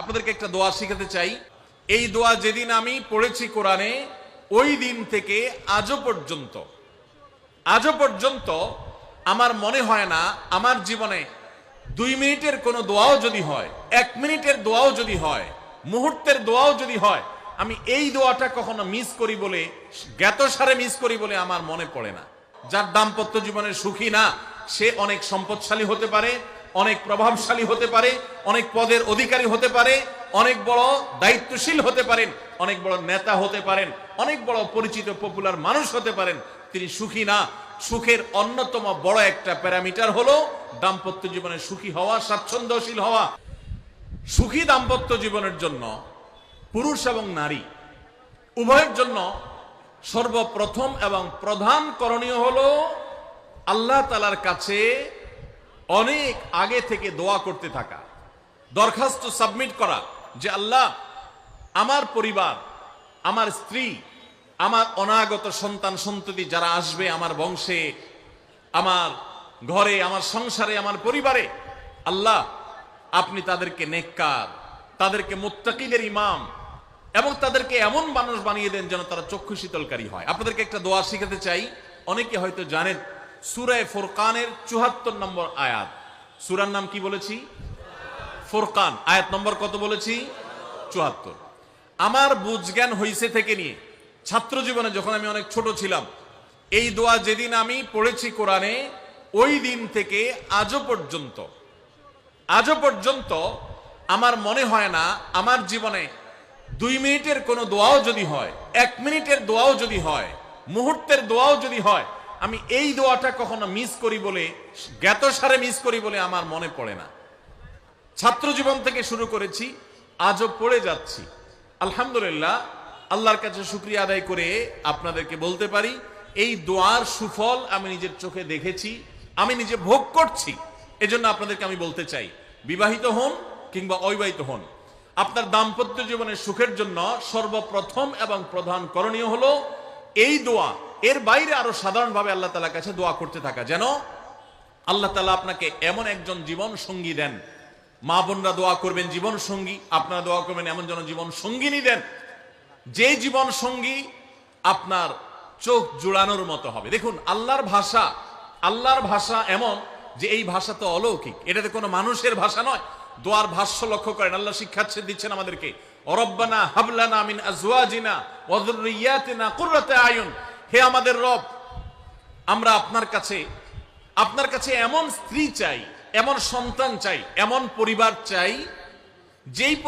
আপনাদেরকে একটা দোয়া শিখাতে চাই। এই দোয়া যেদিন আমি পড়েছি কোরআনে, ওই দিন থেকে আজও পর্যন্ত আমার মনে হয় না আমার জীবনে 2 মিনিটের কোনো দোয়াও যদি হয়, 1 মিনিটের দোয়াও যদি হয়, মুহূর্তের দোয়াও যদি হয়, আমি এই দোয়াটা কখনো মিস করি বলে, জ্ঞাতসারে মিস করি বলে আমার মনে পড়ে না। যার দাম্পত্য জীবনের সুখী না, সে অনেক সম্পদশালী হতে পারে, অনেক প্রভাবশালী হতে পারে, অনেক পদের অধিকারী হতে পারে, অনেক বড় দায়িত্বশীল হতে পারেন, অনেক বড় নেতা হতে পারেন, অনেক বড় পরিচিত পপুলার মানুষ হতে পারেন, তিনি সুখী না। সুখের অন্যতম বড় একটা প্যারামিটার হলো দাম্পত্য জীবনে সুখী হওয়া, স্বাচ্ছন্দ্যশীল হওয়া। সুখী দাম্পত্য জীবনের জন্য পুরুষ এবং নারী উভয়ের জন্য সর্বপ্রথম এবং প্রধান করণীয় হলো আল্লাহ তাআলার কাছে অনেক আগে থেকে দোয়া করতে থাকা, দরখাস্ত সাবমিট করা যে আল্লাহ, আমার পরিবার, আমার স্ত্রী, আমার অনাগত সন্তান সন্ততি যারা আসবে আমার বংশে, আমার ঘরে, আমার সংসারে, আমার পরিবারে, আল্লাহ আপনি তাদেরকে নেককার, তাদেরকে মুত্তাকিদের ইমাম এবং তাদেরকে এমন মানুষ বানিয়ে দেন যেন তারা চক্ষু শীতলকারী হয়। আপনাদেরকে একটা দোয়া শিখাতে চাই। অনেকে হয়তো জানেন, সূরা ফুরকানের 74 নম্বর আয়াত। সূরার নাম কি বলেছি? ফুরকান। আয়াত নম্বর কত বলেছি? 74। আমার বুঝজ্ঞান হইছে থেকে নিয়ে ছাত্র জীবনে যখন আমি অনেক ছোট ছিলাম, এই দোয়া যেদিন আমি পড়েছি কোরআনে, ওই দিন থেকে আজও পর্যন্ত আমার মনে হয় না আমার জীবনে 2 মিনিটের কোনো দোয়াও যদি হয়, 1 মিনিটের দোয়াও যদি হয়, মুহূর্তের দোয়াও যদি হয়, আমি এই দোয়াটা কখনো মিস করি বলে, জ্ঞাতসারে মিস করি বলে আমার মনে পড়ে না। ছাত্র জীবন থেকে শুরু করেছি, আজও পড়ে যাচ্ছি। আলহামদুলিল্লাহ, আল্লাহর কাছে শুকরিয়া আদায় করে আপনাদেরকে বলতে পারি, এই দোয়ার সুফল আমি নিজের চোখে দেখেছি, আমি নিজে ভোগ করছি। এজন্য আপনাদেরকে আমি বলতে চাই, বিবাহিত হন কিংবা অবিবাহিত হন, আপনার দাম্পত্য জীবনের সুখের জন্য সর্বপ্রথম এবং প্রধান করণীয় হলো এই দোয়া। এর বাইরে আরো সাধারণভাবে আল্লাহ তাআলার কাছে দোয়া করতে থাকা, যেন আল্লাহ তাআলা আপনাকে এমন একজন জীবন সঙ্গী দেন। মা বোনরা দোয়া করবেন জীবন সঙ্গী, আপনারা দোয়া করবেন এমন যেন জীবন সঙ্গিনী দেন, যে জীবন সঙ্গী আপনার চোখ জুড়ানোর মতো হবে। দেখুন, আল্লাহর ভাষা এমন যে এই ভাষা তো অলৌকিক, এটাতে কোনো মানুষের ভাষা নয়। দোয়ার ভাষ্য লক্ষ্য করেন, আল্লাহ শিক্ষা দিচ্ছেন আমাদেরকে, রব্বানা হাবলানা মিন আজওয়াজিনা ওয়া যুররিয়াতিনা কুররাতা আয়ুন। হে আমাদের রব, আমরা আপনার কাছে এমন স্ত্রী চাই, এমন সন্তান চাই, এমন পরিবার চাই, যেই